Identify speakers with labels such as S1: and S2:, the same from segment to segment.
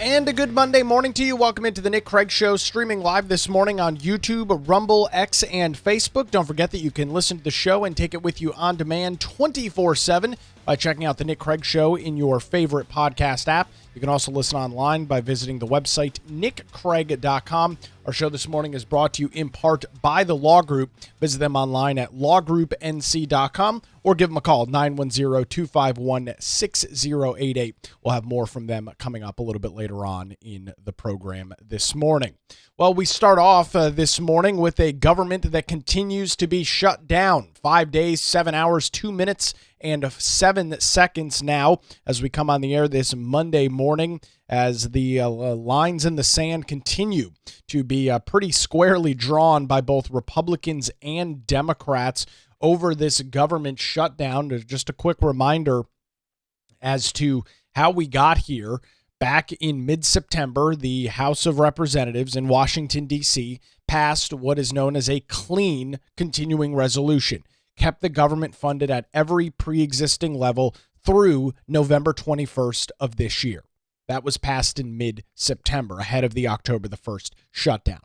S1: And a good Monday morning to you. Welcome into the Nick Craig Show, streaming live this morning on YouTube, Rumble, X, and Facebook. Don't forget that you can listen to the show and take it with you on demand 24/7 by checking out the Nick Craig Show in your favorite podcast app. You can also listen online by visiting the website nickcraig.com. Our show this morning is brought to you in part by the Law Group. Visit them online at lawgroupnc.com or give them a call, 910-251-6088. We'll have more from them coming up a little bit later on in the program this morning. Well, we start off this morning with a government that continues to be shut down. 5 days, 7 hours, 2 minutes, and 7 seconds now as we come on the air this Monday morning, as the lines in the sand continue to be pretty squarely drawn by both Republicans and Democrats over this government shutdown. Just a quick reminder as to how we got here. Back in mid-September, the House of Representatives in Washington, D.C. passed what is known as a clean continuing resolution, kept the government funded at every pre-existing level through November 21st of this year. That was passed in mid-September, ahead of the October the 1st shutdown.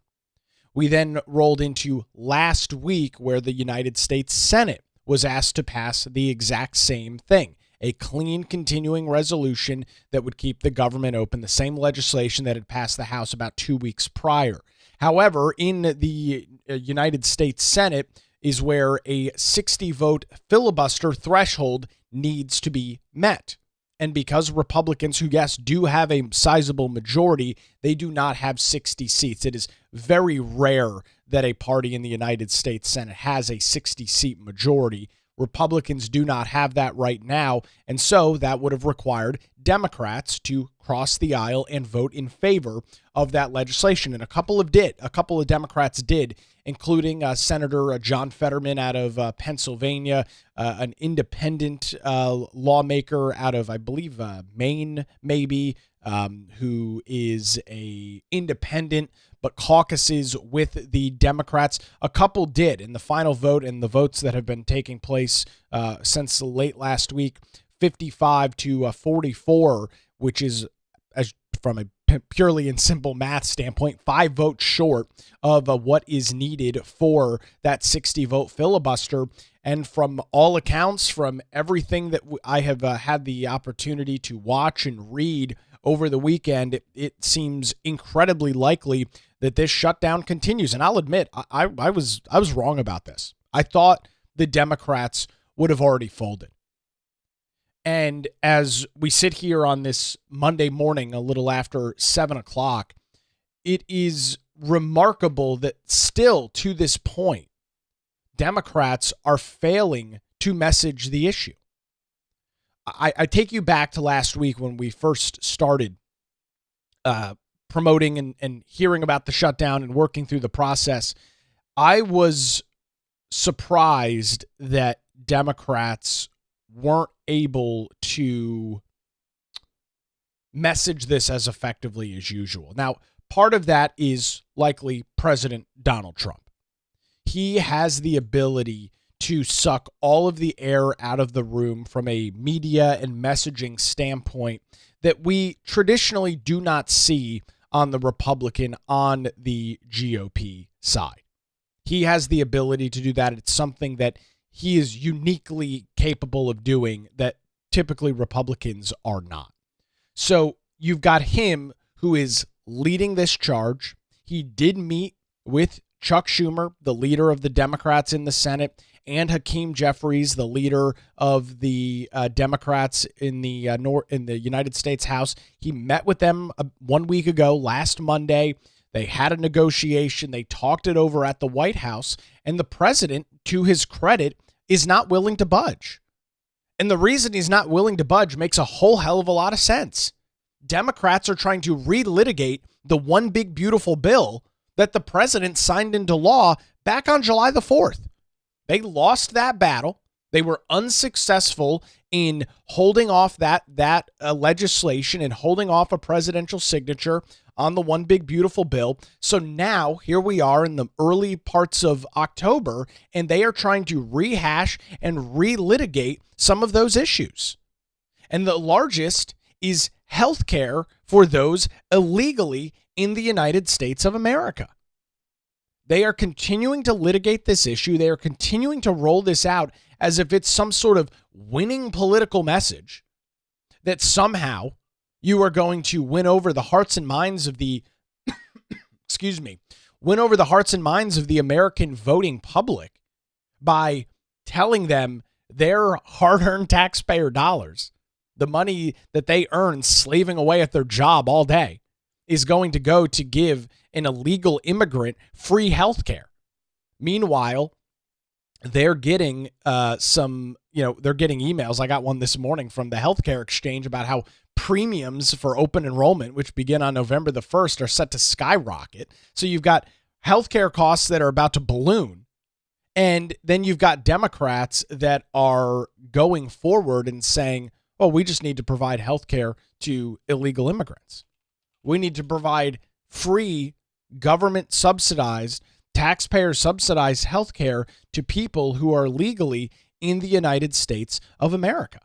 S1: We then rolled into last week, where the United States Senate was asked to pass the exact same thing, a clean continuing resolution that would keep the government open, the same legislation that had passed the House about 2 weeks prior. However, in the United States Senate is where a 60-vote filibuster threshold needs to be met. And because Republicans, who, yes, do have a sizable majority, they do not have 60 seats. It is very rare that a party in the United States Senate has a 60-seat majority. Republicans do not have that right now, and so that would have required Democrats to cross the aisle and vote in favor of that legislation, and a couple of Democrats did, including Senator John Fetterman out of Pennsylvania, an independent lawmaker out of, I believe, Maine, maybe, who is a independent but caucuses with the Democrats. A couple did in the final vote, and the votes that have been taking place since late last week, 55 to 44, which is, as from a purely and simple math standpoint, 5 votes short of what is needed for that 60-vote filibuster. And from all accounts, from everything that I have had the opportunity to watch and read over the weekend, it seems incredibly likely that this shutdown continues. And I'll admit, I was wrong about this. I thought the Democrats would have already folded. And as we sit here on this Monday morning, a little after 7 o'clock, it is remarkable that still to this point, Democrats are failing to message the issue. I take you back to last week when we first started promoting and hearing about the shutdown and working through the process. I was surprised that Democrats weren't able to message this as effectively as usual. Now, part of that is likely President Donald Trump. He has the ability to suck all of the air out of the room from a media and messaging standpoint that we traditionally do not see on the Republican, on the GOP side. He has the ability to do that. It's something that he is uniquely capable of doing that typically Republicans are not. So you've got him who is leading this charge. He did meet with Chuck Schumer, the leader of the Democrats in the Senate, and Hakeem Jeffries, the leader of the Democrats in the United States House. He met with them 1 week ago, last Monday. They had a negotiation. They talked it over at the White House, and the president, to his credit, is not willing to budge. And the reason he's not willing to budge makes a whole hell of a lot of sense. Democrats are trying to relitigate the one big beautiful bill that the president signed into law back on July the 4th. They lost that battle. They were unsuccessful in holding off that legislation and holding off a presidential signature on the one big beautiful bill. So now here we are in the early parts of October, and they are trying to rehash and relitigate some of those issues. And the largest is health care for those illegally in the United States of America. They are continuing to litigate this issue. They are continuing to roll this out as if it's some sort of winning political message that somehow you are going to win over the hearts and minds of the, win over the hearts and minds of the American voting public by telling them their hard-earned taxpayer dollars, the money that they earn slaving away at their job all day, is going to go to give an illegal immigrant free health care. Meanwhile, they're getting they're getting emails. I got one this morning from the healthcare exchange about how premiums for open enrollment, which begin on November the 1st, are set to skyrocket. So you've got healthcare costs that are about to balloon. And then you've got Democrats that are going forward and saying, oh, we just need to provide healthcare to illegal immigrants. We need to provide free government subsidized, taxpayer subsidized healthcare to people who are legally in the United States of America.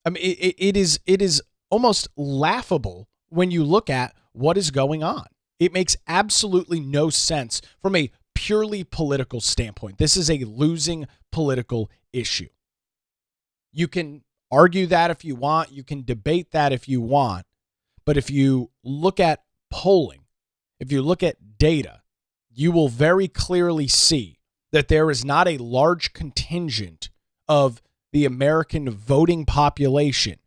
S1: I mean, it is almost laughable when you look at what is going on. It makes absolutely no sense from a purely political standpoint. This is a losing political issue. You can argue that if you want. You can debate that if you want. But if you look at polling, if you look at data, you will very clearly see that there is not a large contingent of the American voting population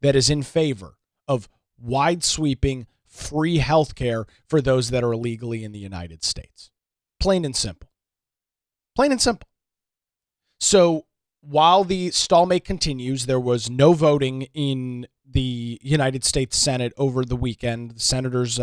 S1: that is in favor of wide-sweeping free health care for those that are illegally in the United States. Plain and simple. Plain and simple. So while the stalemate continues, there was no voting in the United States Senate over the weekend. The senators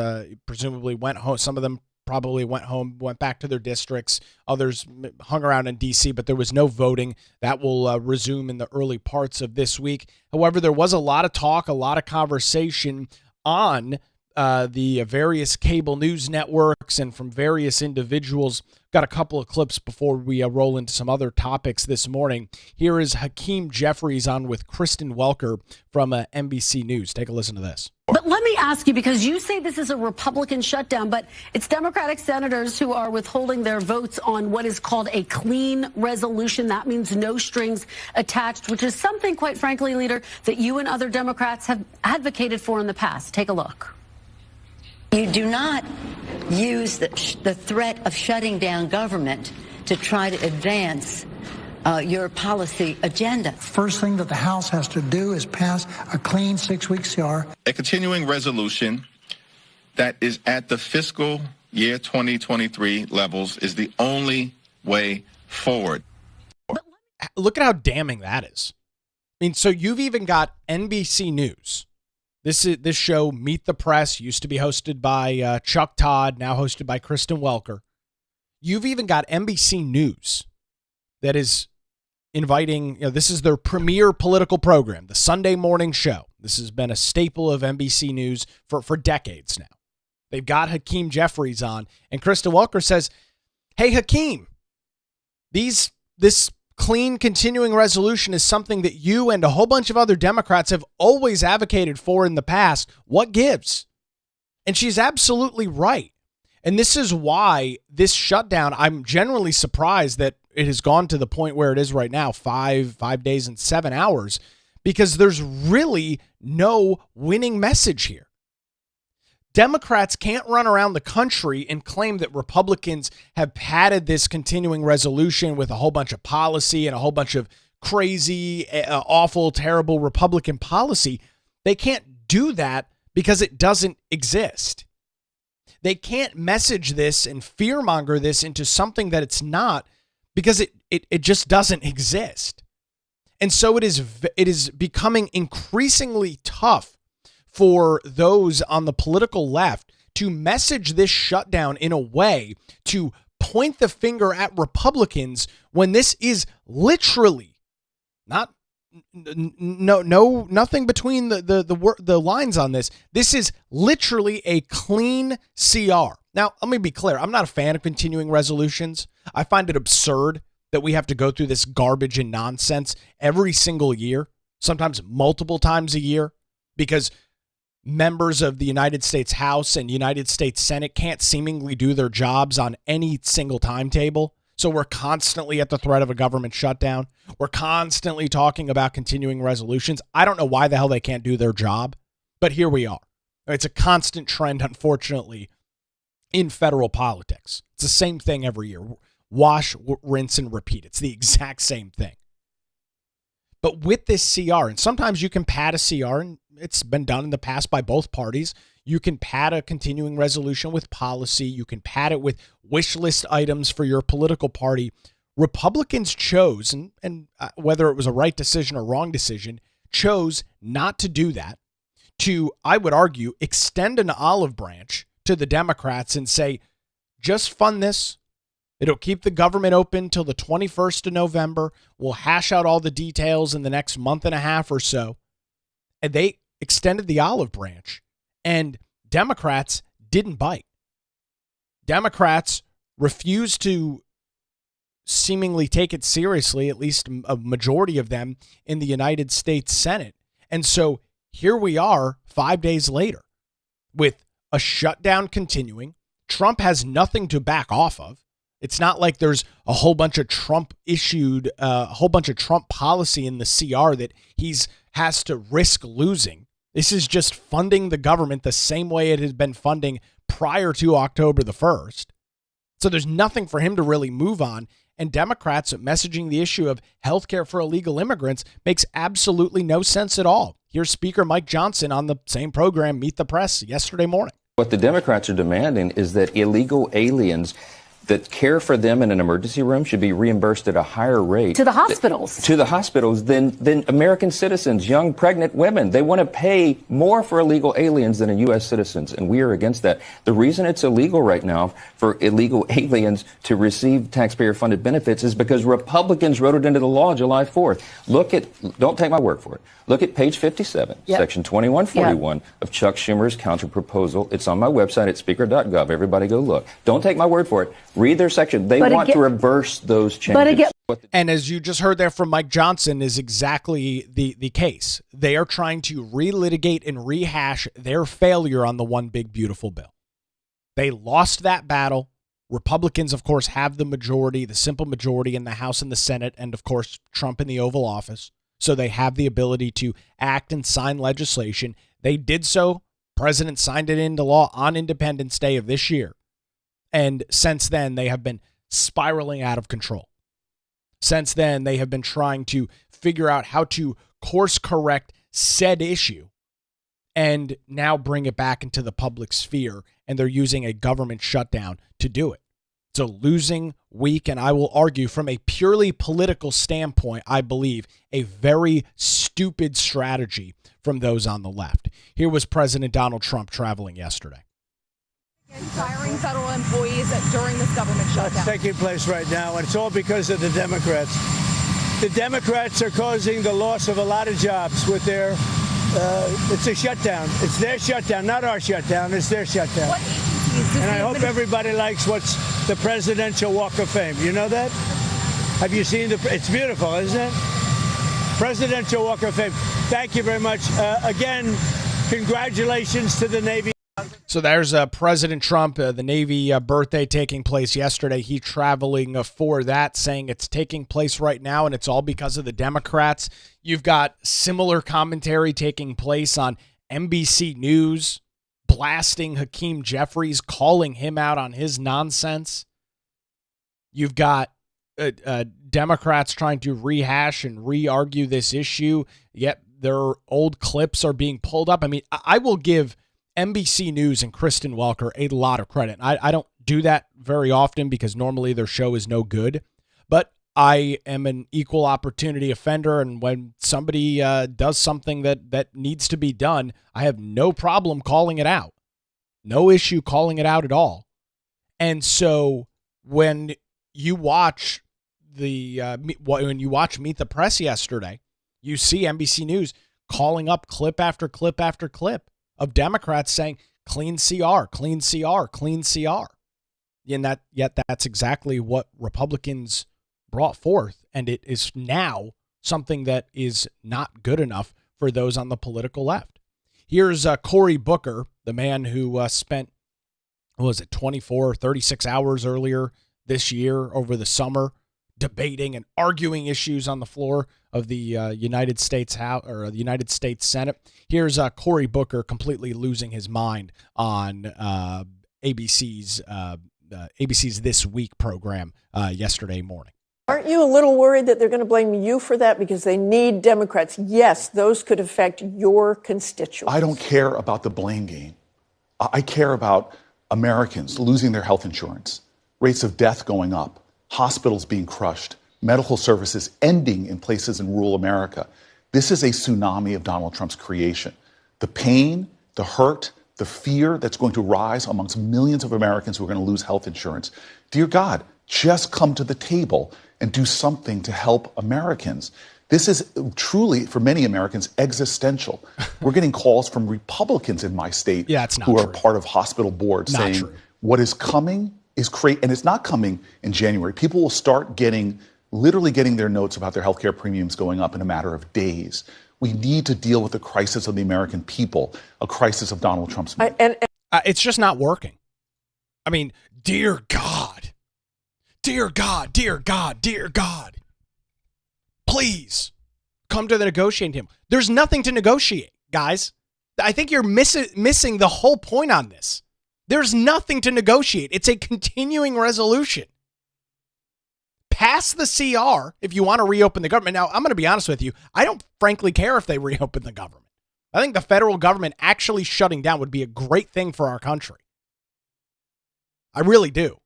S1: presumably went home. Some of them probably went home, went back to their districts. Others hung around in D.C., but there was no voting. That will resume in the early parts of this week. However, there was a lot of talk, a lot of conversation on the various cable news networks and from various individuals. Got a couple of clips before we roll into some other topics this morning. Here is Hakeem Jeffries on with Kristen Welker from NBC News. Take a listen to this.
S2: But let me ask you, because you say this is a Republican shutdown, but it's Democratic senators who are withholding their votes on what is called a clean resolution. That means no strings attached, which is something, quite frankly, Leader, that you and other Democrats have advocated for in the past. Take a look.
S3: You do not use the threat of shutting down government to try to advance your policy agenda.
S4: First thing that the House has to do is pass a clean 6-week CR.
S5: A continuing resolution that is at the fiscal year 2023 levels is the only way forward.
S1: Look at how damning that is. I mean, so you've even got NBC News. This show, Meet the Press, used to be hosted by Chuck Todd, now hosted by Kristen Welker. You've even got NBC News that is inviting, this is their premier political program, the Sunday morning show. This has been a staple of NBC News for decades now. They've got Hakeem Jeffries on, and Kristen Welker says, hey, Hakeem, this clean continuing resolution is something that you and a whole bunch of other Democrats have always advocated for in the past. What gives? And she's absolutely right. And this is why this shutdown, I'm generally surprised that it has gone to the point where it is right now, 5 days and 7 hours, because there's really no winning message here. Democrats can't run around the country and claim that Republicans have padded this continuing resolution with a whole bunch of policy and a whole bunch of crazy, awful, terrible Republican policy. They can't do that because it doesn't exist. They can't message this and fearmonger this into something that it's not because it just doesn't exist. And so it is becoming increasingly tough for those on the political left to message this shutdown in a way to point the finger at Republicans when this is literally nothing between the lines on this. This is literally a clean CR. Now, let me be clear. I'm not a fan of continuing resolutions. I find it absurd that we have to go through this garbage and nonsense every single year, sometimes multiple times a year, because members of the United States House and United States Senate can't seemingly do their jobs on any single timetable. So we're constantly at the threat of a government shutdown. We're constantly talking about continuing resolutions. I don't know why the hell they can't do their job, but here we are. It's a constant trend, unfortunately, in federal politics. It's the same thing every year. Wash, rinse, and repeat. It's the exact same thing. But with this CR, and sometimes you can pad a CR, and it's been done in the past by both parties. You can pad a continuing resolution with policy. You can pad it with wish list items for your political party. Republicans chose, and whether it was a right decision or wrong decision, chose not to do that, to, I would argue, extend an olive branch to the Democrats and say, just fund this. It'll keep the government open till the 21st of November. We'll hash out all the details in the next month and a half or so. And they extended the olive branch, and Democrats didn't bite. Democrats refused to seemingly take it seriously, at least a majority of them in the United States Senate. And so here we are 5 days later with a shutdown continuing. Trump has nothing to back off of. It's not like there's a whole bunch of Trump policy in the CR that he's has to risk losing. This is just funding the government the same way it has been funding prior to October the 1st. So there's nothing for him to really move on. And Democrats messaging the issue of healthcare for illegal immigrants makes absolutely no sense at all. Here's Speaker Mike Johnson on the same program, Meet the Press, yesterday morning.
S6: What the Democrats are demanding is that illegal aliens that care for them in an emergency room should be reimbursed at a higher rate.
S2: To the hospitals.
S6: To the hospitals than American citizens, young pregnant women. They want to pay more for illegal aliens than U.S. citizens, and we are against that. The reason it's illegal right now for illegal aliens to receive taxpayer-funded benefits is because Republicans wrote it into the law July 4th. Don't take my word for it. Look at page 57, section 2141 of Chuck Schumer's counterproposal. It's on my website at speaker.gov. Everybody go look. Don't take my word for it. Read their section. They want to reverse those changes.
S1: And as you just heard there from Mike Johnson is exactly the case. They are trying to relitigate and rehash their failure on the one big beautiful bill. They lost that battle. Republicans, of course, have the majority, the simple majority in the House and the Senate, and of course, Trump in the Oval Office. So they have the ability to act and sign legislation. They did so. President signed it into law on Independence Day of this year. And since then, they have been spiraling out of control. Since then, they have been trying to figure out how to course correct said issue and now bring it back into the public sphere. And they're using a government shutdown to do it. It's a losing week, and I will argue from a purely political standpoint, I believe, a very stupid strategy from those on the left. Here was President Donald Trump traveling yesterday.
S7: Firing federal employees during this government shutdown.
S8: That's taking place right now, and it's all because of the Democrats. The Democrats are causing the loss of a lot of jobs with their, it's a shutdown. It's their shutdown, not our shutdown. It's their shutdown.
S7: What agencies does
S8: and I hope everybody likes what's the Presidential Walk of Fame. You know that? Have you seen it's beautiful, isn't it? Presidential Walk of Fame. Thank you very much. Again, congratulations to the Navy.
S1: So there's President Trump, the Navy birthday taking place yesterday. He traveling for that, saying it's taking place right now, and it's all because of the Democrats. You've got similar commentary taking place on NBC News, blasting Hakeem Jeffries, calling him out on his nonsense. You've got Democrats trying to rehash and re-argue this issue, yet their old clips are being pulled up. I mean, I will give NBC News and Kristen Welker a lot of credit. I don't do that very often because normally their show is no good, but I am an equal opportunity offender, and when somebody does something that needs to be done, I have no problem calling it out. No issue calling it out at all. And so when you watch Meet the Press yesterday, you see NBC News calling up clip after clip after clip of Democrats saying, clean CR, clean CR, clean CR. And yet that's exactly what Republicans brought forth. And it is now something that is not good enough for those on the political left. Here's Cory Booker, the man who spent, 24 or 36 hours earlier this year over the summer debating and arguing issues on the floor of the United States House or the United States Senate. Here's Cory Booker completely losing his mind on ABC's This Week program yesterday morning.
S9: Aren't you a little worried that they're going to blame you for that because they need Democrats? Yes, those could affect your constituents.
S10: I don't care about the blame game. I care about Americans losing their health insurance, rates of death going up, hospitals being crushed, medical services ending in places in rural America. This is a tsunami of Donald Trump's creation. The pain, the hurt, the fear that's going to rise amongst millions of Americans who are going to lose health insurance. Dear God, just come to the table and do something to help Americans. This is truly, for many Americans, existential. We're getting calls from Republicans in my state who are part of hospital boards saying what is coming is crazy, and it's not coming in January. People will start literally getting their notes about their health care premiums going up in a matter of days. We need to deal with the crisis of the American people, a crisis of Donald Trump's.
S1: It's just not working. I mean, dear God, dear God, dear God, dear God, please come to the negotiating table. There's nothing to negotiate, guys. I think you're missing the whole point on this. There's nothing to negotiate. It's a continuing resolution. Pass the CR if you want to reopen the government. Now, I'm going to be honest with you. I don't frankly care if they reopen the government. I think the federal government actually shutting down would be a great thing for our country. I really do.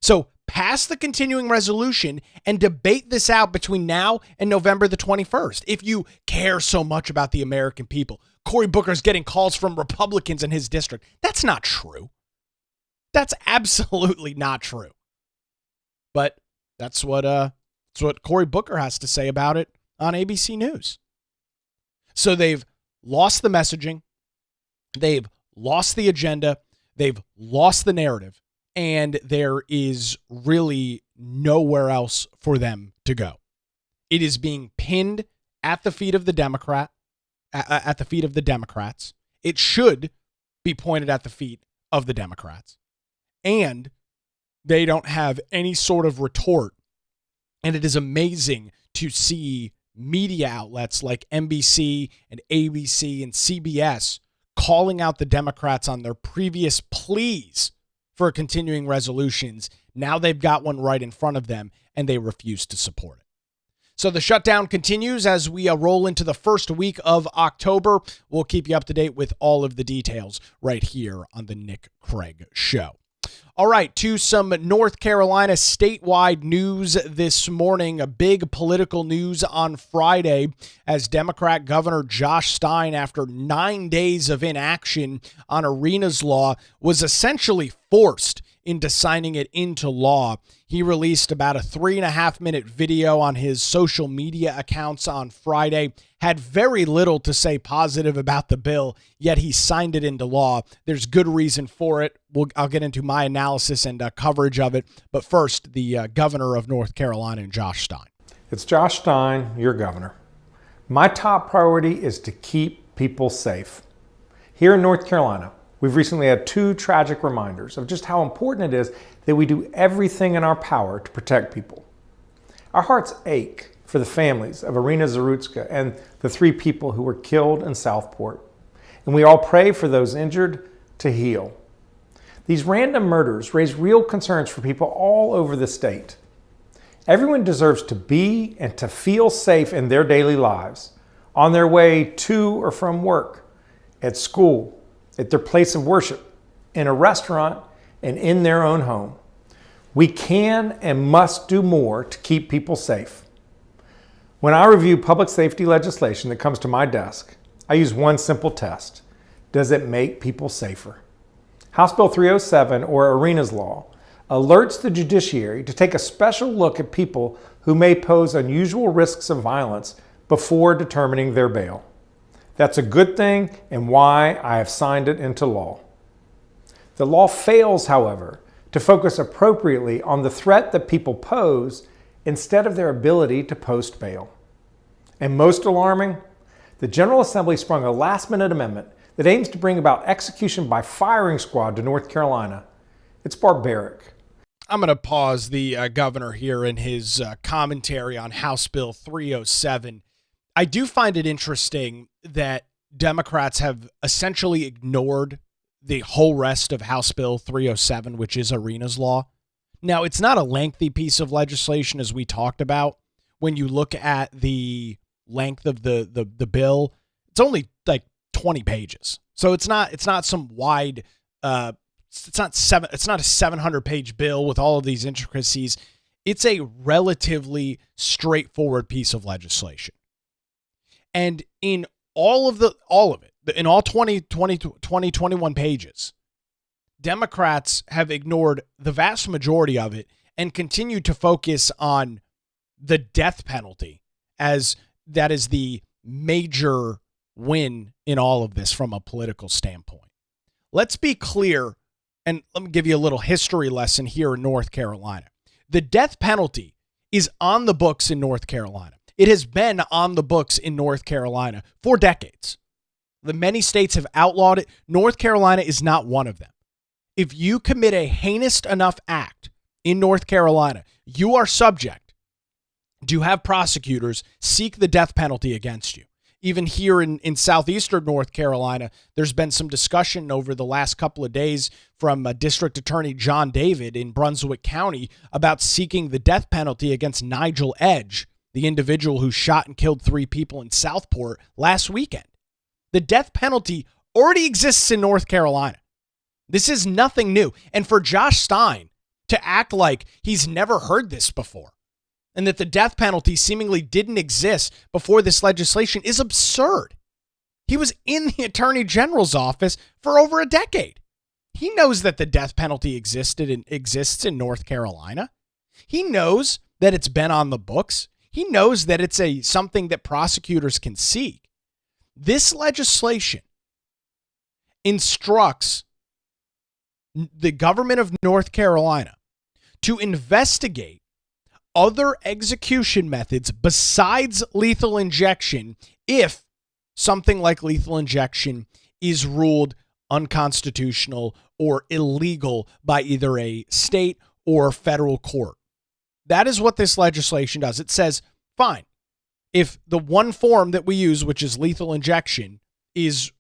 S1: So pass the continuing resolution and debate this out between now and November the 21st. If you care so much about the American people, Cory Booker's getting calls from Republicans in his district. That's not true. That's absolutely not true. But that's what Cory Booker has to say about it on ABC News. So they've lost the messaging, they've lost the agenda, they've lost the narrative, and there is really nowhere else for them to go. It is being pinned at the feet of the Democrats. It should be pointed at the feet of the Democrats. And they don't have any sort of retort. And it is amazing to see media outlets like NBC and ABC and CBS calling out the Democrats on their previous pleas for continuing resolutions. Now they've got one right in front of them, and they refuse to support it. So the shutdown continues as we roll into the first week of October. We'll keep you up to date with all of the details right here on the Nick Craig Show. All right, to some North Carolina statewide news this morning. A big political news on Friday as Democrat Governor Josh Stein, after 9 days of inaction on Iryna's law, was essentially forced into signing it into law. He released about a 3.5-minute video on his social media accounts on Friday, had very little to say positive about the bill, yet he signed it into law. There's good reason for it. I'll get into my analysis and coverage of it. But first, the governor of North Carolina, Josh Stein.
S11: It's Josh Stein, your governor. My top priority is to keep people safe. Here in North Carolina, we've recently had 2 tragic reminders of just how important it is that we do everything in our power to protect people. Our hearts ache for the families of Iryna Zarutska and the 3 people who were killed in Southport. And we all pray for those injured to heal. These random murders raise real concerns for people all over the state. Everyone deserves to be and to feel safe in their daily lives, on their way to or from work, at school, at their place of worship, in a restaurant, and in their own home. We can and must do more to keep people safe. When I review public safety legislation that comes to my desk, I use one simple test. Does it make people safer? House Bill 307, or Iryna's law, alerts the judiciary to take a special look at people who may pose unusual risks of violence before determining their bail. That's a good thing and why I have signed it into law. The law fails, however, to focus appropriately on the threat that people pose instead of their ability to post bail. And most alarming, the General Assembly sprung a last-minute amendment that aims to bring about execution by firing squad to North Carolina. It's barbaric.
S1: I'm going to pause the governor here in his commentary on House Bill 307. I do find it interesting that Democrats have essentially ignored the whole rest of House Bill 307, which is Iryna's law. Now, it's not a lengthy piece of legislation, as we talked about. When you look at the length of the bill, it's only like 20 pages. So it's not some wide it's not a 700-page bill with all of these intricacies. It's a relatively straightforward piece of legislation. And in all of it, in all 21 pages, Democrats have ignored the vast majority of it and continue to focus on the death penalty, as that is the major win in all of this from a political standpoint. Let's be clear, and let me give you a little history lesson here in North Carolina. The death penalty is on the books in North Carolina. It has been on the books in North Carolina for decades. The many states have outlawed it. North Carolina is not one of them. If you commit a heinous enough act in North Carolina, you are subject to have prosecutors seek the death penalty against you. Even here in southeastern North Carolina, there's been some discussion over the last couple of days from District Attorney John David in Brunswick County about seeking the death penalty against Nigel Edge, the individual who shot and killed 3 people in Southport last weekend. The death penalty already exists in North Carolina. This is nothing new. And for Josh Stein to act like he's never heard this before and that the death penalty seemingly didn't exist before this legislation is absurd. He was in the Attorney General's office for over a decade. He knows that the death penalty exists in North Carolina. He knows that it's been on the books. He knows that it's something that prosecutors can seek. This legislation instructs the government of North Carolina to investigate other execution methods besides lethal injection if something like lethal injection is ruled unconstitutional or illegal by either a state or federal court. That is what this legislation does. It says, fine, if the one form that we use, which is lethal injection, is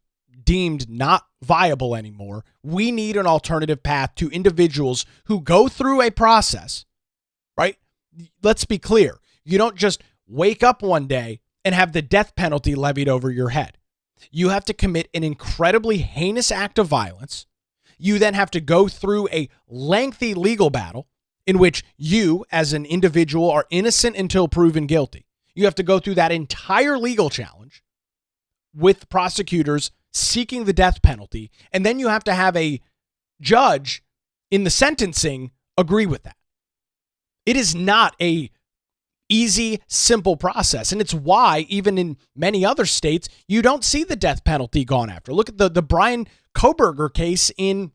S1: deemed not viable anymore, we need an alternative path to individuals who go through a process, right? Let's be clear. You don't just wake up one day and have the death penalty levied over your head. You have to commit an incredibly heinous act of violence. You then have to go through a lengthy legal battle in which you, as an individual, are innocent until proven guilty. You have to go through that entire legal challenge with prosecutors seeking the death penalty, and then you have to have a judge in the sentencing agree with that. It is not a easy, simple process, and it's why even in many other states, you don't see the death penalty gone after. Look at the Brian Koberger case in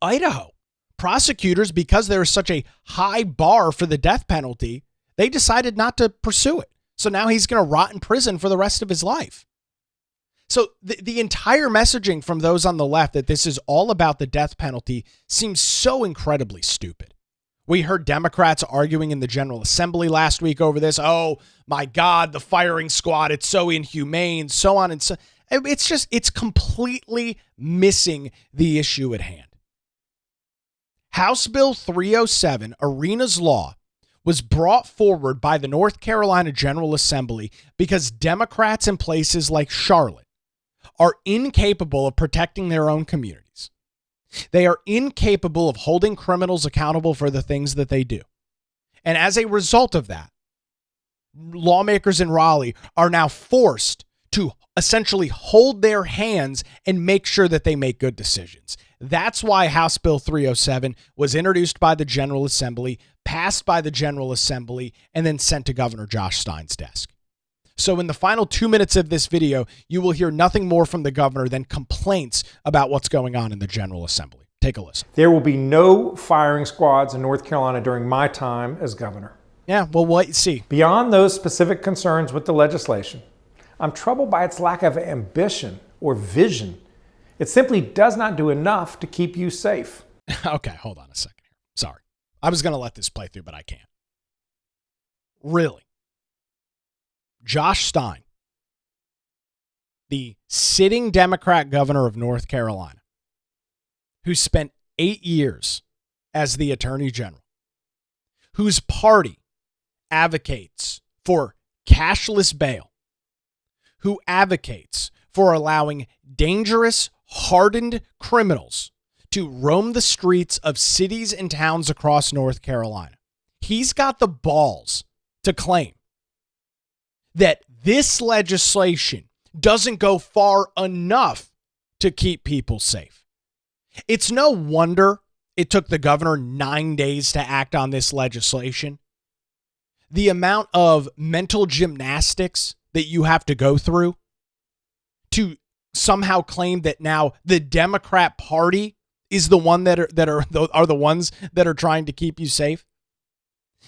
S1: Idaho. Prosecutors, because there is such a high bar for the death penalty, they decided not to pursue it. So now he's going to rot in prison for the rest of his life. So the entire messaging from those on the left that this is all about the death penalty seems so incredibly stupid. We heard Democrats arguing in the General Assembly last week over this. Oh, my God, the firing squad, it's so inhumane, so on and so. It's completely missing the issue at hand. House Bill 307, Iryna's law, was brought forward by the North Carolina General Assembly because Democrats in places like Charlotte are incapable of protecting their own communities. They are incapable of holding criminals accountable for the things that they do. And as a result of that, lawmakers in Raleigh are now forced to essentially hold their hands and make sure that they make good decisions. That's why House Bill 307 was introduced by the General Assembly, passed by the General Assembly, and then sent to Governor Josh Stein's desk. So in the final 2 minutes of this video, you will hear nothing more from the governor than complaints about what's going on in the General Assembly. Take a listen.
S11: There will be no firing squads in North Carolina during my time as governor.
S1: Yeah, well, wait and see.
S11: Beyond those specific concerns with the legislation, I'm troubled by its lack of ambition or vision. It simply does not do enough to keep you safe.
S1: Okay, hold on a second here. Sorry. I was going to let this play through, but I can't. Really? Josh Stein, the sitting Democrat governor of North Carolina, who spent 8 years as the attorney general, whose party advocates for cashless bail, who advocates for allowing dangerous, hardened criminals to roam the streets of cities and towns across North Carolina. He's got the balls to claim that this legislation doesn't go far enough to keep people safe. It's no wonder it took the governor 9 days to act on this legislation. The amount of mental gymnastics that you have to go through to somehow claim that now the Democrat Party is the one that are the ones that are trying to keep you safe.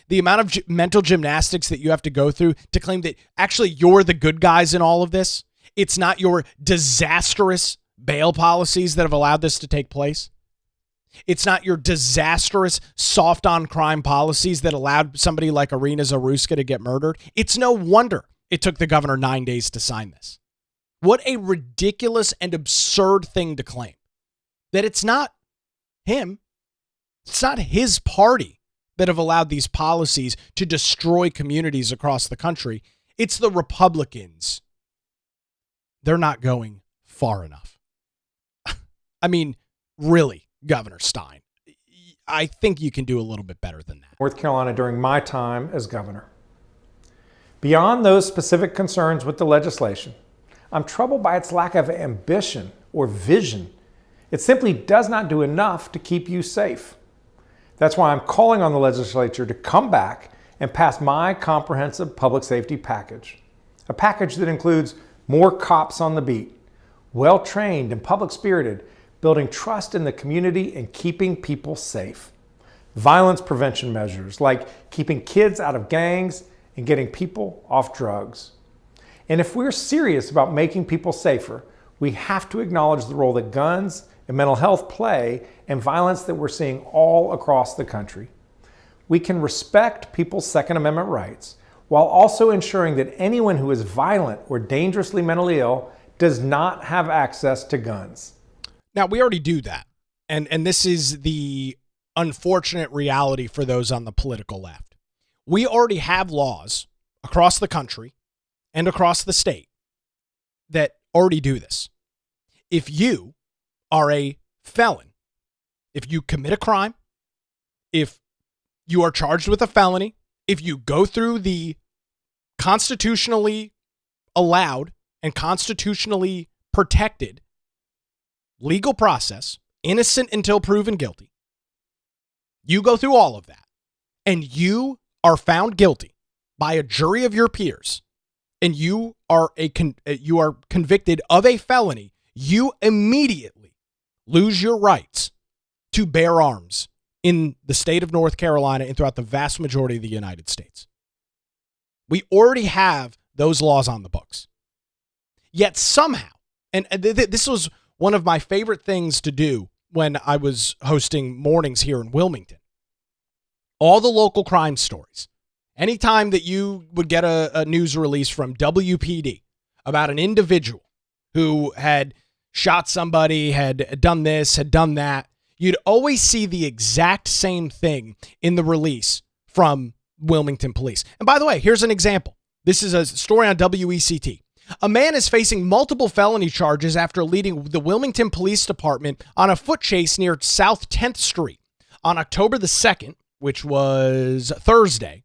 S1: The amount of mental gymnastics that you have to go through to claim that actually you're the good guys in all of this. It's not your disastrous bail policies that have allowed this to take place. It's not your disastrous soft on crime policies that allowed somebody like Iryna Zaruska to get murdered. It's no wonder it took the governor 9 days to sign this. What a ridiculous and absurd thing to claim. That it's not him. It's not his party that have allowed these policies to destroy communities across the country. It's the Republicans. They're not going far enough. I mean, really, Governor Stein, I think you can do a little bit better than that.
S11: North Carolina during my time as governor. Beyond those specific concerns with the legislation, I'm troubled by its lack of ambition or vision. It simply does not do enough to keep you safe. That's why I'm calling on the legislature to come back and pass my comprehensive public safety package. A package that includes more cops on the beat, well-trained and public-spirited, building trust in the community and keeping people safe. Violence prevention measures like keeping kids out of gangs and getting people off drugs. And if we're serious about making people safer, we have to acknowledge the role that guns and mental health play and violence that we're seeing all across the country. We can respect people's Second Amendment rights while also ensuring that anyone who is violent or dangerously mentally ill does not have access to guns.
S1: Now, we already do that. And this is the unfortunate reality for those on the political left. We already have laws across the country and across the state that already do this. If you are a felon, if you commit a crime, if you are charged with a felony, if you go through the constitutionally allowed and constitutionally protected legal process, innocent until proven guilty, you go through all of that, and you are found guilty by a jury of your peers, and you are convicted of a felony, you immediately lose your rights to bear arms in the state of North Carolina and throughout the vast majority of the United States. We already have those laws on the books. Yet somehow, and this was one of my favorite things to do when I was hosting mornings here in Wilmington, all the local crime stories. Anytime that you would get a news release from WPD about an individual who had shot somebody, had done this, had done that, you'd always see the exact same thing in the release from Wilmington Police. And by the way, here's an example. This is a story on WECT. A man is facing multiple felony charges after leading the Wilmington Police Department on a foot chase near South 10th Street. On October the 2nd, which was Thursday,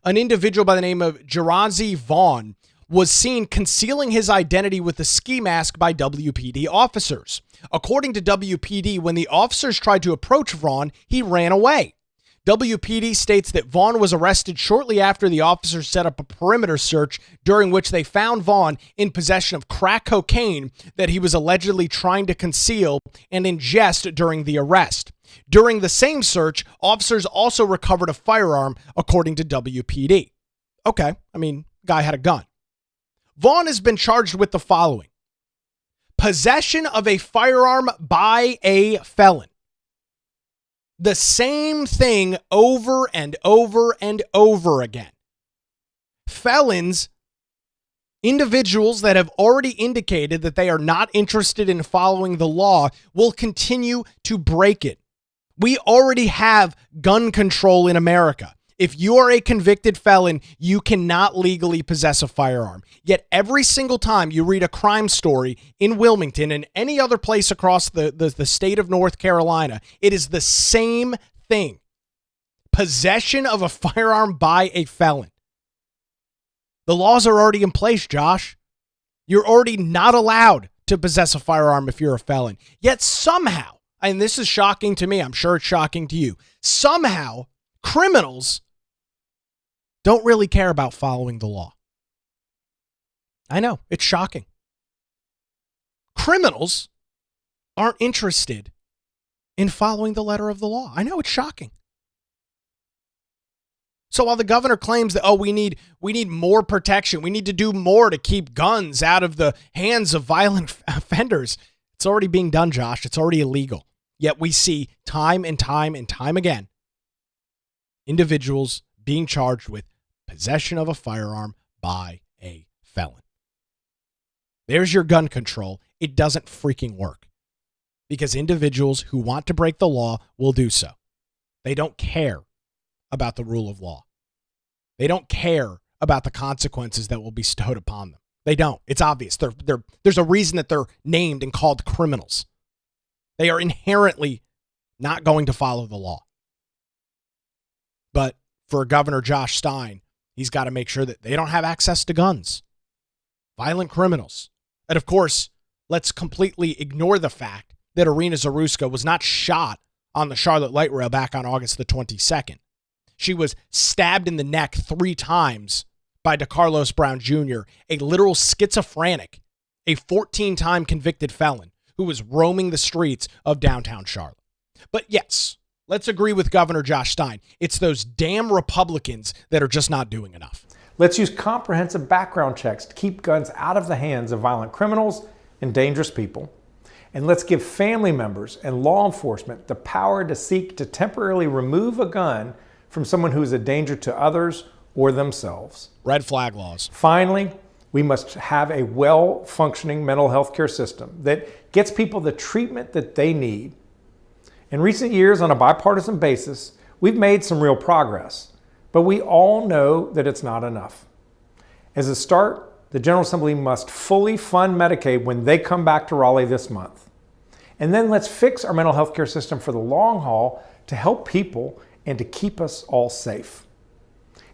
S1: an individual by the name of Jerazi Vaughn was seen concealing his identity with a ski mask by WPD officers. According to WPD, when the officers tried to approach Vaughn, he ran away. WPD states that Vaughn was arrested shortly after the officers set up a perimeter search, during which they found Vaughn in possession of crack cocaine that he was allegedly trying to conceal and ingest during the arrest. During the same search, officers also recovered a firearm, according to WPD. Okay, I mean, guy had a gun. Vaughn has been charged with the following: possession of a firearm by a felon. The same thing over and over and over again. Felons, individuals that have already indicated that they are not interested in following the law, will continue to break it. We already have gun control in America. If you are a convicted felon, you cannot legally possess a firearm. Yet every single time you read a crime story in Wilmington and any other place across the state of North Carolina, it is the same thing. Possession of a firearm by a felon. The laws are already in place, Josh. You're already not allowed to possess a firearm if you're a felon. Yet somehow, and this is shocking to me, I'm sure it's shocking to you, somehow criminals don't really care about following the law. I know, it's shocking. Criminals aren't interested in following the letter of the law. I know, it's shocking. So while the governor claims that, we need more protection, we need to do more to keep guns out of the hands of violent offenders, it's already being done, Josh. It's already illegal. Yet we see time and time and time again individuals being charged with possession of a firearm by a felon. There's your gun control. It doesn't freaking work because individuals who want to break the law will do so. They don't care about the rule of law. They don't care about the consequences that will be bestowed upon them. They don't. It's obvious. There's a reason that they're named and called criminals. They are inherently not going to follow the law. But for Governor Josh Stein, he's got to make sure that they don't have access to guns. Violent criminals. And of course, let's completely ignore the fact that Iryna Zaruska was not shot on the Charlotte Light Rail back on August the 22nd. She was stabbed in the neck 3 times by DeCarlos Brown Jr., a literal schizophrenic, a 14-time convicted felon who was roaming the streets of downtown Charlotte. But yes, let's agree with Governor Josh Stein. It's those damn Republicans that are just not doing enough.
S11: Let's use comprehensive background checks to keep guns out of the hands of violent criminals and dangerous people. And let's give family members and law enforcement the power to seek to temporarily remove a gun from someone who is a danger to others or themselves.
S1: Red flag laws.
S11: Finally, we must have a well-functioning mental health care system that gets people the treatment that they need. In recent years, on a bipartisan basis, we've made some real progress, but we all know that it's not enough. As a start, the General Assembly must fully fund Medicaid when they come back to Raleigh this month. And then let's fix our mental health care system for the long haul to help people and to keep us all safe.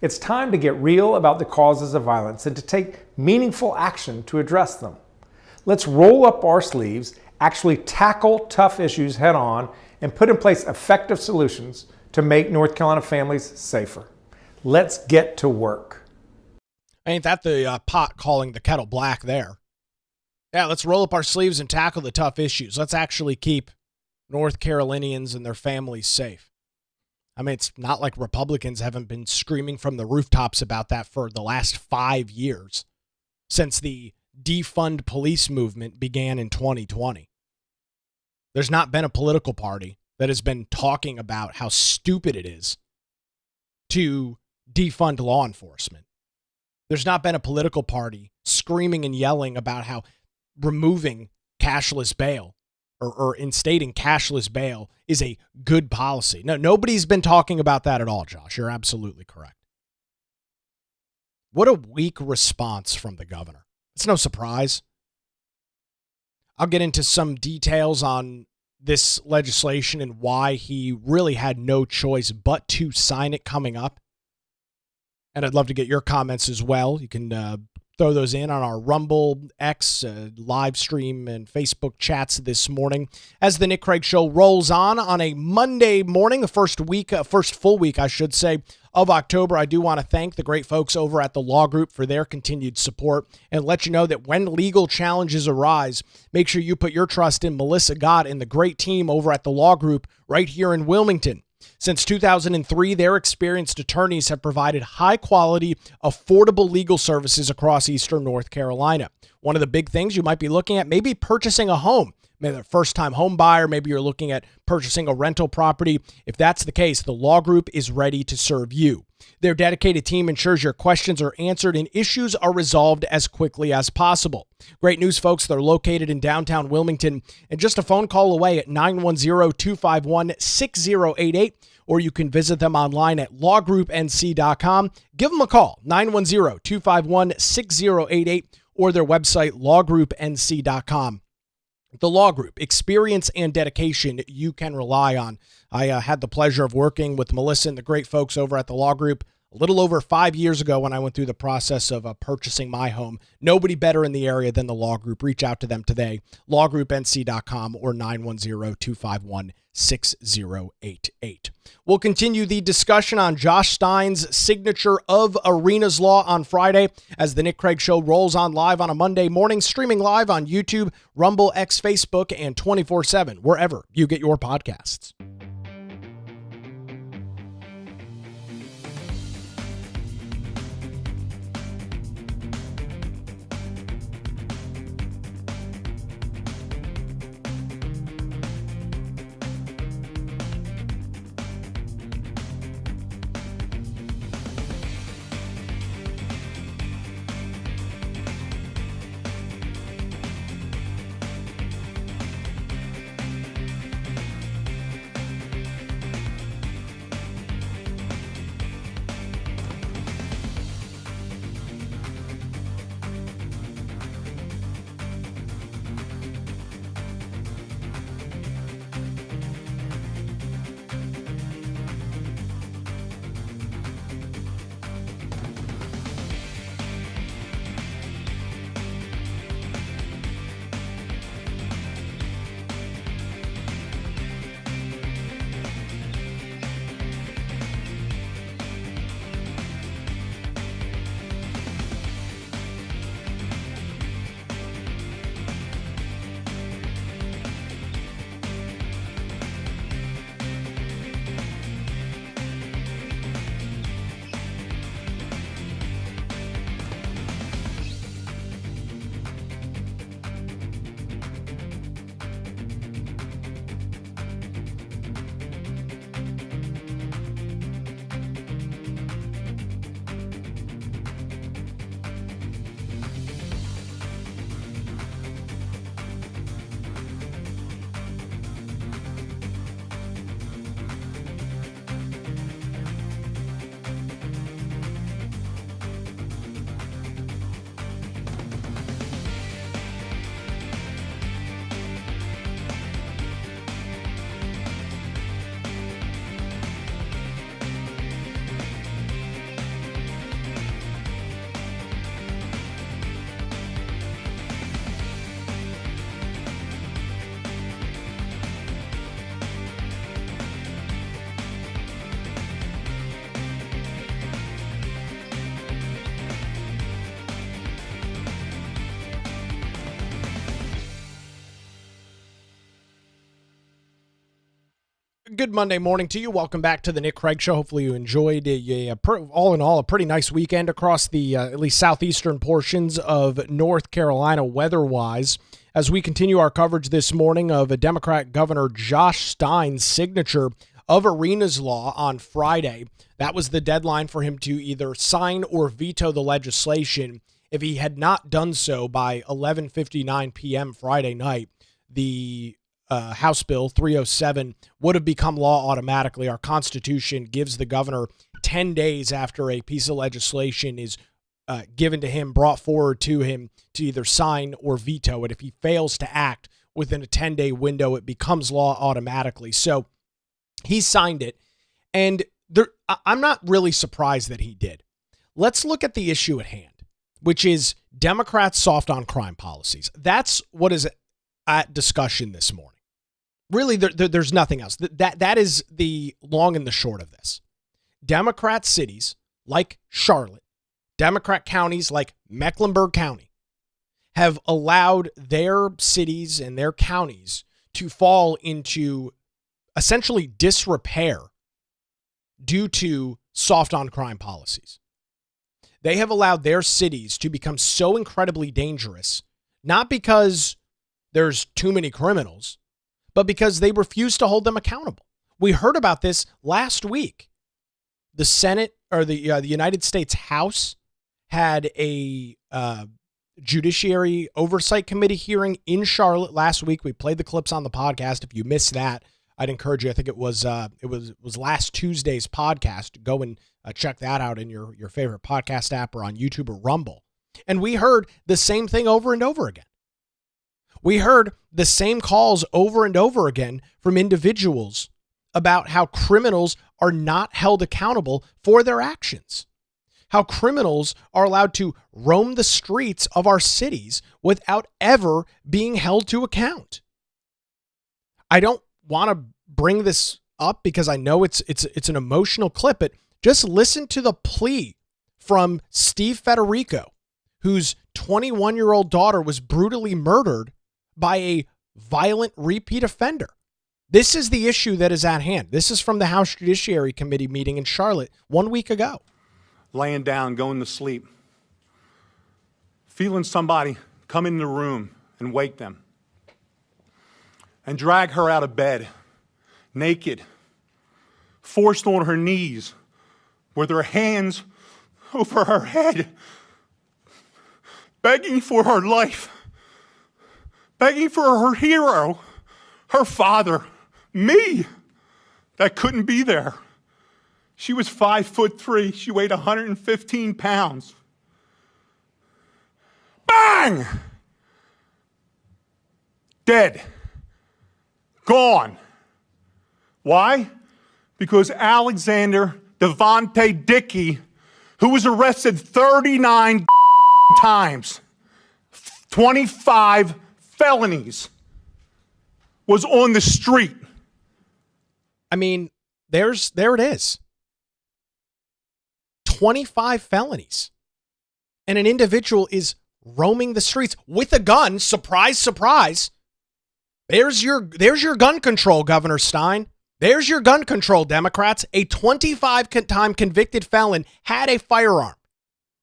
S11: It's time to get real about the causes of violence and to take meaningful action to address them. Let's roll up our sleeves, actually tackle tough issues head on, and put in place effective solutions to make North Carolina families safer. Let's get to work.
S1: Ain't that the pot calling the kettle black there? Yeah, let's roll up our sleeves and tackle the tough issues. Let's actually keep North Carolinians and their families safe. I mean, it's not like Republicans haven't been screaming from the rooftops about that for the last 5 years, since the defund police movement began in 2020. There's not been a political party that has been talking about how stupid it is to defund law enforcement. There's not been a political party screaming and yelling about how removing cashless bail or instating cashless bail is a good policy. No, nobody's been talking about that at all, Josh. You're absolutely correct. What a weak response from the governor. It's no surprise. I'll get into some details on this legislation and why he really had no choice but to sign it coming up. And I'd love to get your comments as well. You can throw those in on our Rumble, X, live stream, and Facebook chats this morning as the Nick Craig Show rolls on a Monday morning, the first full week, I should say, of October. I do want to thank the great folks over at the Law Group for their continued support and let you know that when legal challenges arise, make sure you put your trust in Melissa Gott and the great team over at the Law Group right here in Wilmington. Since 2003, their experienced attorneys have provided high-quality, affordable legal services across Eastern North Carolina. One of the big things you might be looking at, maybe purchasing a home. Maybe a first-time home buyer, maybe you're looking at purchasing a rental property. If that's the case, the Law Group is ready to serve you. Their dedicated team ensures your questions are answered and issues are resolved as quickly as possible. Great news, folks. They're located in downtown Wilmington and just a phone call away at 910-251-6088, or you can visit them online at lawgroupnc.com. Give them a call, 910-251-6088, or their website, lawgroupnc.com. The Law Group, experience and dedication you can rely on. I had the pleasure of working with Melissa and the great folks over at the Law Group a little over 5 years ago when I went through the process of purchasing my home. Nobody better in the area than the Law Group. Reach out to them today, lawgroupnc.com or 910-251-6088. We'll continue the discussion on Josh Stein's signature of Iryna's Law on Friday as the Nick Craig Show rolls on live on a Monday morning, streaming live on YouTube, Rumble, X, Facebook, and 24/7, wherever you get your podcasts. Good Monday morning to you. Welcome back to the Nick Craig Show. Hopefully you enjoyed all in all a pretty nice weekend across the at least southeastern portions of North Carolina weather-wise as we continue our coverage this morning of a Democrat Governor Josh Stein's signature of Iryna's Law on Friday. That was the deadline for him to either sign or veto the legislation. If he had not done so by 11:59 p.m. Friday night, the House Bill 307 would have become law automatically. Our Constitution gives the governor 10 days after a piece of legislation is given to him, brought forward to him, to either sign or veto it. If he fails to act within a 10-day window, it becomes law automatically. So he signed it, and I'm not really surprised that he did. Let's look at the issue at hand, which is Democrats' soft on crime policies. That's what is at discussion this morning. Really, there's nothing else. That is the long and the short of this. Democrat cities like Charlotte, Democrat counties like Mecklenburg County have allowed their cities and their counties to fall into essentially disrepair due to soft on crime policies. They have allowed their cities to become so incredibly dangerous, not because there's too many criminals, but because they refuse to hold them accountable. We heard about this last week. The Senate, or the United States House, had a Judiciary Oversight Committee hearing in Charlotte last week. We played the clips on the podcast. If you missed that, I'd encourage you. I think it was last Tuesday's podcast. Go and check that out in your favorite podcast app or on YouTube or Rumble. And we heard the same thing over and over again. We heard the same calls over and over again from individuals about how criminals are not held accountable for their actions. How criminals are allowed to roam the streets of our cities without ever being held to account. I don't want to bring this up because I know it's an emotional clip, but just listen to the plea from Steve Federico, whose 21-year-old daughter was brutally murdered by a violent repeat offender. This is the issue that is at hand. This is from the House Judiciary Committee meeting in Charlotte 1 week ago.
S12: Laying down, going to sleep, feeling somebody come in the room and wake them and drag her out of bed, naked, forced on her knees with her hands over her head, begging for her life, begging for her hero, her father, me, that couldn't be there. She was 5'3". She weighed 115 pounds. Bang! Dead. Gone. Why? Because Alexander Devontae Dickey, who was arrested 39 times, 25 felonies, was on the street.
S1: I mean, there it is. 25 felonies. And an individual is roaming the streets with a gun. Surprise, surprise. There's your gun control, Governor Stein. There's your gun control, Democrats. A 25-time convicted felon had a firearm.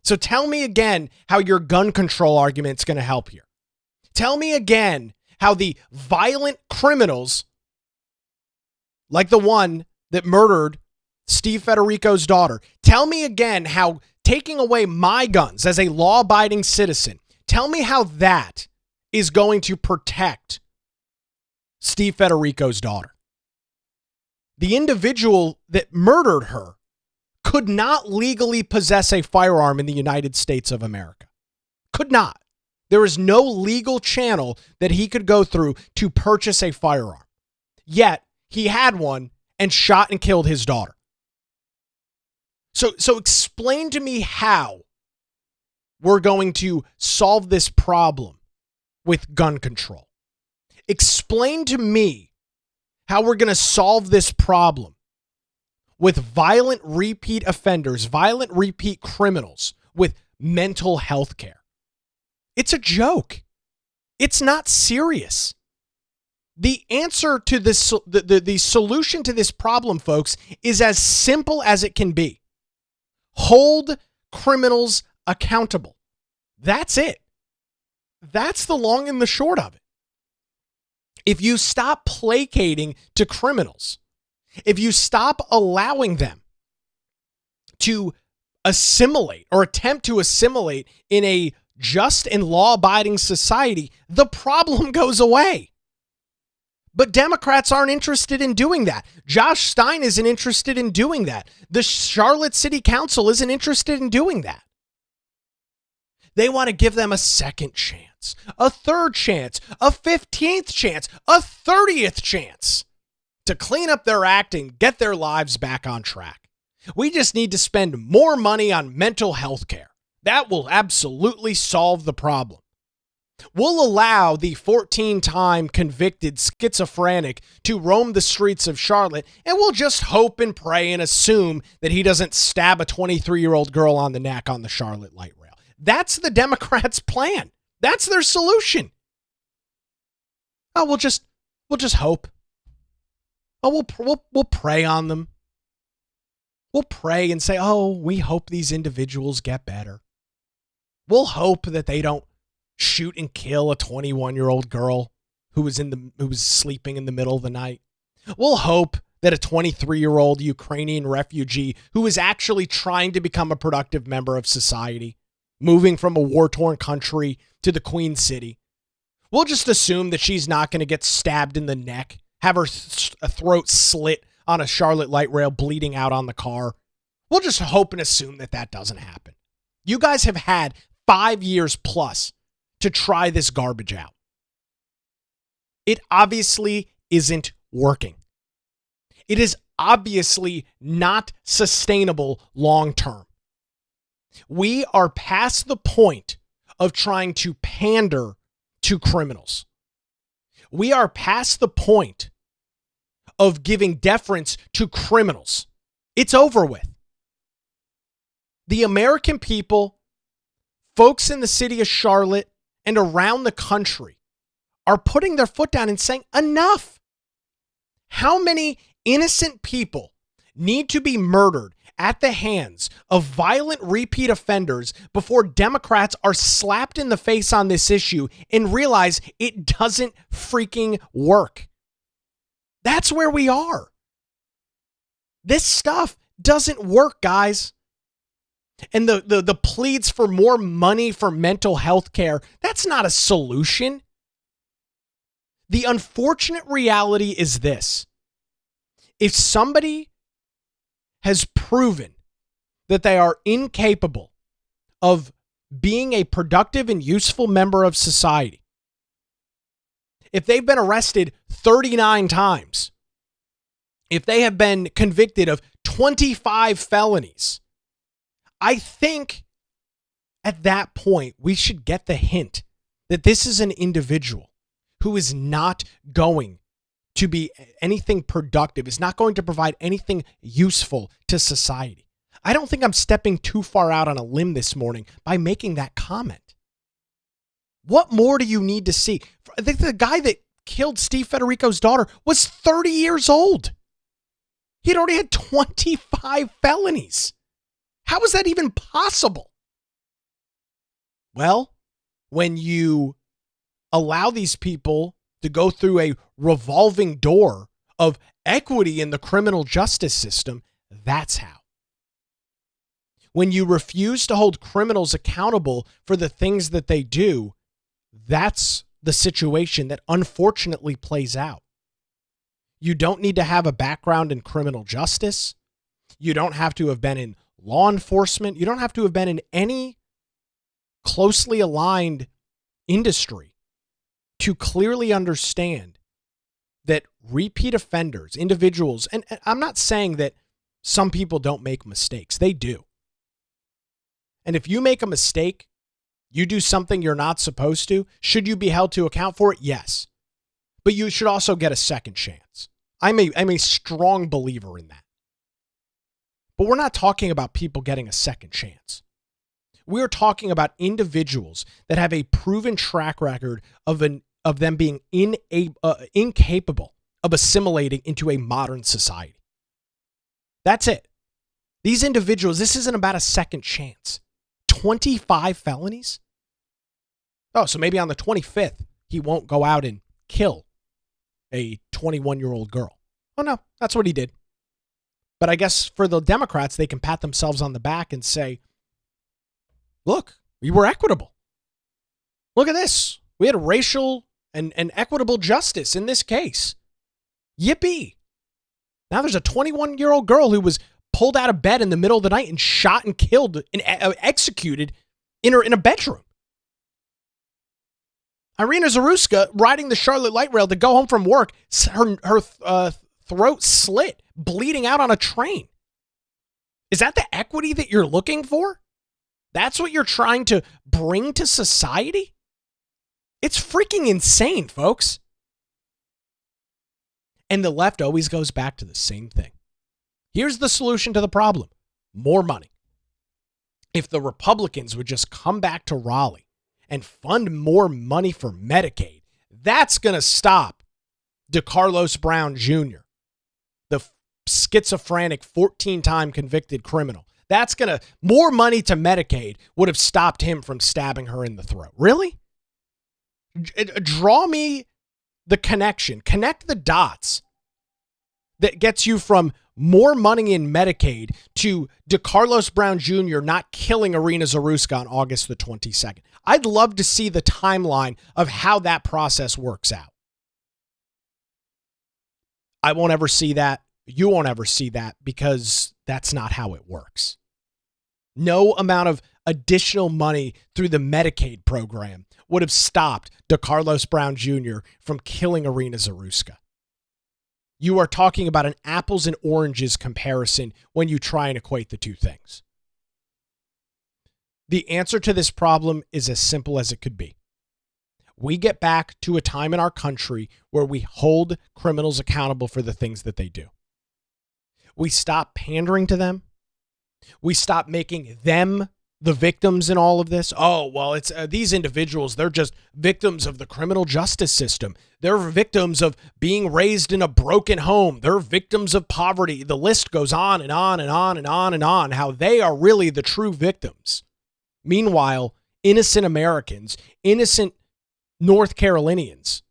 S1: So tell me again how your gun control argument's going to help here. Tell me again how the violent criminals, like the one that murdered Steve Federico's daughter, tell me again how taking away my guns as a law-abiding citizen, tell me how that is going to protect Steve Federico's daughter. The individual that murdered her could not legally possess a firearm in the United States of America. Could not. There is no legal channel that he could go through to purchase a firearm. Yet, he had one and shot and killed his daughter. So explain to me how we're going to solve this problem with gun control. Explain to me how we're going to solve this problem with violent repeat offenders, violent repeat criminals with mental health care. It's a joke. It's not serious. The answer to this, the solution to this problem, folks, is as simple as it can be. Hold criminals accountable. That's it. That's the long and the short of it. If you stop placating to criminals, if you stop allowing them to assimilate or attempt to assimilate in a just and law-abiding society, the problem goes away. But Democrats aren't interested in doing that. Josh Stein isn't interested in doing that. The Charlotte City Council isn't interested in doing that. They want to give them a second chance, a third chance, a 15th chance, a 30th chance to clean up their act and get their lives back on track. We just need to spend more money on mental health care. That will absolutely solve the problem. We'll allow the 14-time convicted schizophrenic to roam the streets of Charlotte, and we'll just hope and pray and assume that he doesn't stab a 23-year-old girl on the neck on the Charlotte light rail. That's the Democrats' plan. That's their solution. Oh, we'll just hope. Oh, we'll pray on them. We'll pray and say, oh, we hope these individuals get better. We'll hope that they don't shoot and kill a 21-year-old girl who was sleeping in the middle of the night. We'll hope that a 23-year-old Ukrainian refugee who is actually trying to become a productive member of society, moving from a war-torn country to the Queen City, we'll just assume that she's not going to get stabbed in the neck, have her throat slit on a Charlotte light rail, bleeding out on the car. We'll just hope and assume that that doesn't happen. You guys have had 5 years plus to try this garbage out. It obviously isn't working. It is obviously not sustainable long term. We are past the point of trying to pander to criminals. We are past the point of giving deference to criminals. It's over with. The American people, folks in the city of Charlotte and around the country, are putting their foot down and saying, enough. How many innocent people need to be murdered at the hands of violent repeat offenders before Democrats are slapped in the face on this issue and realize it doesn't freaking work? That's where we are. This stuff doesn't work, guys. And the pleads for more money for mental health care, that's not a solution. The unfortunate reality is this. If somebody has proven that they are incapable of being a productive and useful member of society, if they've been arrested 39 times, if they have been convicted of 25 felonies, I think at that point we should get the hint that this is an individual who is not going to be anything productive, is not going to provide anything useful to society. I don't think I'm stepping too far out on a limb this morning by making that comment. What more do you need to see? The guy that killed Steve Federico's daughter was 30 years old. He'd already had 25 felonies. How is that even possible? Well, when you allow these people to go through a revolving door of equity in the criminal justice system, that's how. When you refuse to hold criminals accountable for the things that they do, that's the situation that unfortunately plays out. You don't need to have a background in criminal justice. You don't have to have been in law enforcement. You don't have to have been in any closely aligned industry to clearly understand that repeat offenders, individuals, and I'm not saying that some people don't make mistakes. They do. And if you make a mistake, you do something you're not supposed to, should you be held to account for it? Yes. But you should also get a second chance. I'm a strong believer in that. But we're not talking about people getting a second chance. We're talking about individuals that have a proven track record of them being incapable of assimilating into a modern society. That's it. These individuals, this isn't about a second chance. 25 felonies? Oh, so maybe on the 25th, he won't go out and kill a 21-year-old girl. Oh, no, that's what he did. But I guess for the Democrats, they can pat themselves on the back and say, look, we were equitable. Look at this. We had racial and equitable justice in this case. Yippee. Now there's a 21-year-old girl who was pulled out of bed in the middle of the night and shot and killed and executed in a bedroom. Iryna Zaruska riding the Charlotte light rail to go home from work, her throat slit, bleeding out on a train. Is that the equity that you're looking for? That's what you're trying to bring to society? It's freaking insane, folks. And the left always goes back to the same thing. Here's the solution to the problem. More money. If the Republicans would just come back to Raleigh and fund more money for Medicaid, that's going to stop DeCarlos Brown Jr., the schizophrenic 14-time convicted criminal. That's going to, more money to Medicaid would have stopped him from stabbing her in the throat. Really? Draw me the connection. Connect the dots that gets you from more money in Medicaid to DeCarlos Brown Jr. not killing Iryna Zaruska on August the 22nd. I'd love to see the timeline of how that process works out. I won't ever see that. You won't ever see that because that's not how it works. No amount of additional money through the Medicaid program would have stopped DeCarlos Brown Jr. from killing Iryna Zaruska. You are talking about an apples and oranges comparison when you try and equate the two things. The answer to this problem is as simple as it could be. We get back to a time in our country where we hold criminals accountable for the things that they do. We stop pandering to them. We stop making them the victims in all of this. Oh, well, it's these individuals, they're just victims of the criminal justice system. They're victims of being raised in a broken home. They're victims of poverty. The list goes on and on and on and on and on, how they are really the true victims. Meanwhile, innocent Americans, innocent North Carolinians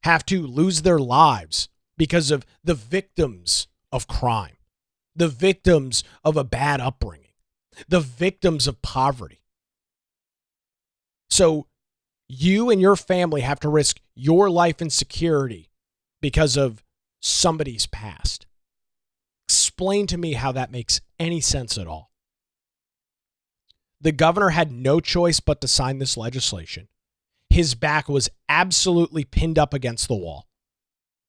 S1: have to lose their lives because of the victims of crime, the victims of a bad upbringing, the victims of poverty. So you and your family have to risk your life and security because of somebody's past. Explain to me how that makes any sense at all. The governor had no choice but to sign this legislation. His back was absolutely pinned up against the wall.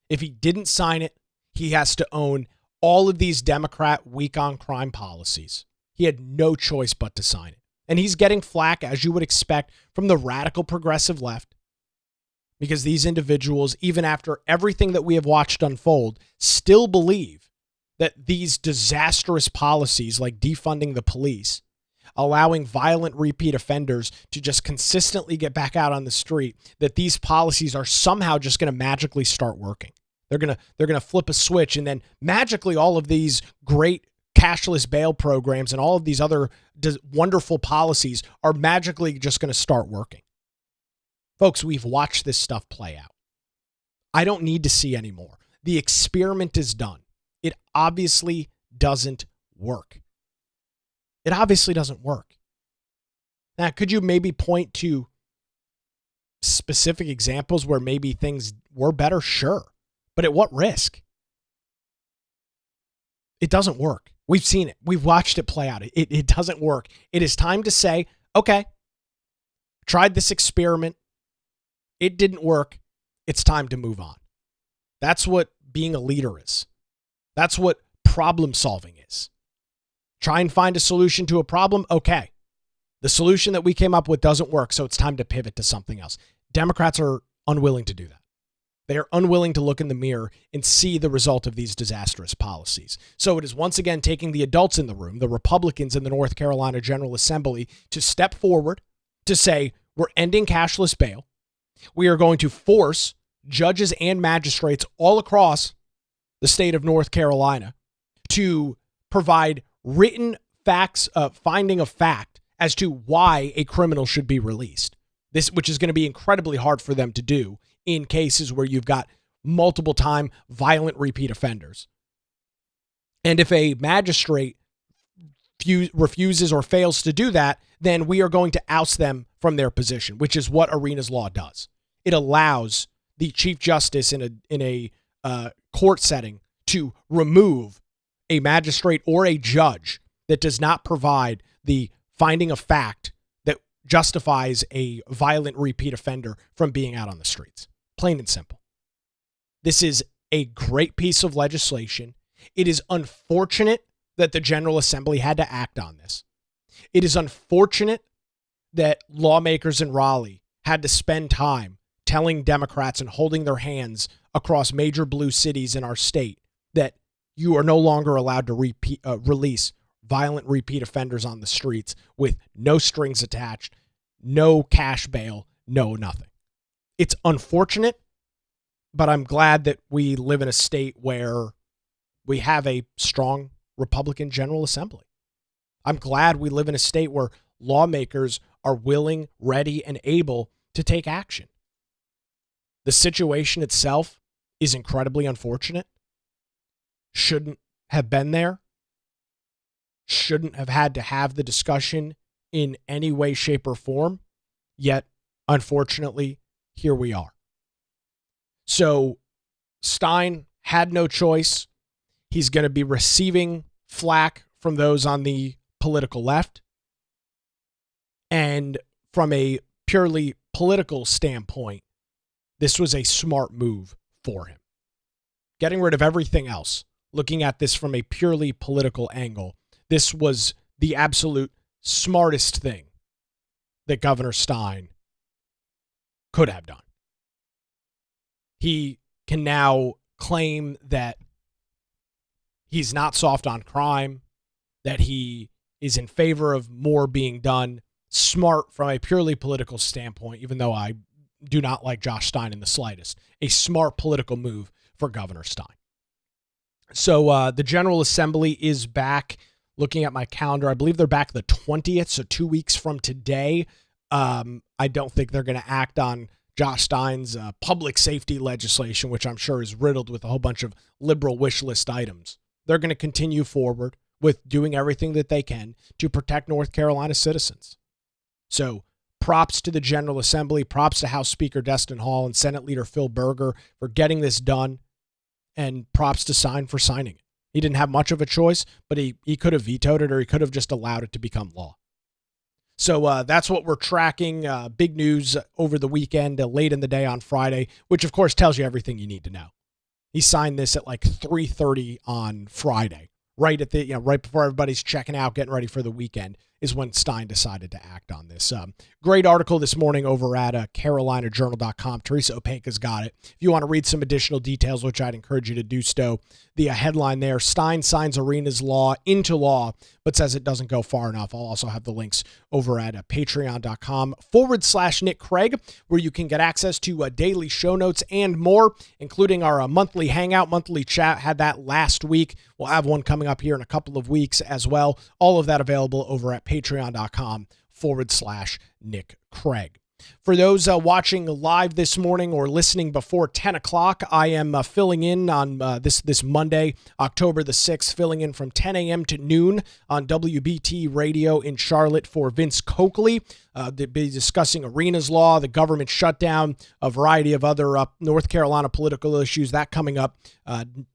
S1: If he didn't sign it, he has to own all of these Democrat weak on crime policies. He had no choice but to sign it. And he's getting flack, as you would expect, from the radical progressive left, because these individuals, even after everything that we have watched unfold, still believe that these disastrous policies like defunding the police, allowing violent repeat offenders to just consistently get back out on the street, that these policies are somehow just going to magically start working. They're going to flip a switch, and then magically all of these great cashless bail programs and all of these other wonderful policies are magically just going to start working. Folks, we've watched this stuff play out. I don't need to see any more. The experiment is done. It obviously doesn't work. It obviously doesn't work. Now, could you maybe point to specific examples where maybe things were better? Sure. But at what risk? It doesn't work. We've seen it. We've watched it play out. It doesn't work. It is time to say, okay, tried this experiment. It didn't work. It's time to move on. That's what being a leader is. That's what problem solving is. Try and find a solution to a problem. Okay. The solution that we came up with doesn't work, so it's time to pivot to something else. Democrats are unwilling to do that. They are unwilling to look in the mirror and see the result of these disastrous policies. So it is once again taking the adults in the room, the Republicans in the North Carolina General Assembly, to step forward to say, we're ending cashless bail. We are going to force judges and magistrates all across the state of North Carolina to provide written facts, finding of fact as to why a criminal should be released. This, which is going to be incredibly hard for them to do in cases where you've got multiple time violent repeat offenders. And if a magistrate refuses or fails to do that, then we are going to oust them from their position, which is what Iryna's law does. It allows the Chief Justice in a court setting to remove a magistrate or a judge that does not provide the finding of fact that justifies a violent repeat offender from being out on the streets. Plain and simple. This is a great piece of legislation. It is unfortunate that the General Assembly had to act on this. It is unfortunate that lawmakers in Raleigh had to spend time telling Democrats and holding their hands across major blue cities in our state that you are no longer allowed to release violent repeat offenders on the streets with no strings attached, no cash bail, no nothing. It's unfortunate, but I'm glad that we live in a state where we have a strong Republican General Assembly. I'm glad we live in a state where lawmakers are willing, ready, and able to take action. The situation itself is incredibly unfortunate. Shouldn't have been there. Shouldn't have had to have the discussion in any way, shape, or form. Yet, unfortunately, here we are. So, Stein had no choice. He's going to be receiving flack from those on the political left. And from a purely political standpoint, this was a smart move for him. Getting rid of everything else, looking at this from a purely political angle, this was the absolute smartest thing that Governor Stein could have done. He can now claim that he's not soft on crime, that he is in favor of more being done. Smart from a purely political standpoint, even though I do not like Josh Stein in the slightest. A smart political move for Governor Stein. So the General Assembly is back. Looking at my calendar, I believe they're back the 20th, so 2 weeks from today. I don't think they're going to act on Josh Stein's public safety legislation, which I'm sure is riddled with a whole bunch of liberal wish list items. They're going to continue forward with doing everything that they can to protect North Carolina citizens. So props to the General Assembly, props to House Speaker Destin Hall and Senate Leader Phil Berger for getting this done, and props to Stein for signing it. He didn't have much of a choice, but he could have vetoed it, or he could have just allowed it to become law. So that's what we're tracking. Big news over the weekend, late in the day on Friday, which of course tells you everything you need to know. He signed this at like 3:30 on Friday, right at the right before everybody's checking out, getting ready for the weekend, is when Stein decided to act on this. Great article this morning over at CarolinaJournal.com. Teresa Opeka's got it. If you want to read some additional details, which I'd encourage you to do so, the headline there, Stein signs Iryna's law into law, but says it doesn't go far enough. I'll also have the links over at patreon.com/Nick Craig, where you can get access to daily show notes and more, including our monthly hangout, monthly chat. Had that last week. We'll have one coming up here in a couple of weeks as well. All of that available over at patreon.com/Nick Craig. For those watching live this morning or listening before 10 o'clock, I am filling in on this Monday, October the 6th, filling in from 10 a.m. to noon on WBT Radio in Charlotte for Vince Coakley. They'll be discussing Iryna's law, the government shutdown, a variety of other North Carolina political issues. That coming up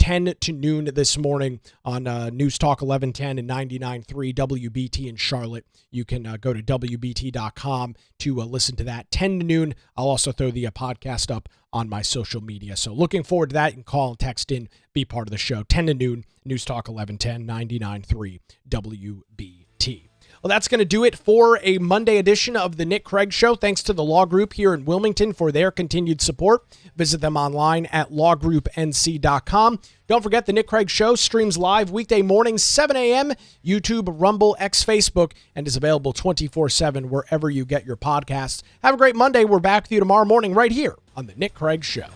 S1: 10 to noon this morning on News Talk 1110 and 99.3 WBT in Charlotte. You can go to WBT.com to listen to that. 10 to noon. I'll also throw the podcast up on my social media. So looking forward to that. You can call and text in, be part of the show. 10 to noon, News Talk 1110, 99.3 WBT. Well, that's going to do it for a Monday edition of the Nick Craig Show. Thanks to the Law Group here in Wilmington for their continued support. Visit them online at lawgroupnc.com. Don't forget the Nick Craig Show streams live weekday mornings, 7 a.m., YouTube, Rumble, X, Facebook, and is available 24/7 wherever you get your podcasts. Have a great Monday. We're back with you tomorrow morning right here on the Nick Craig Show.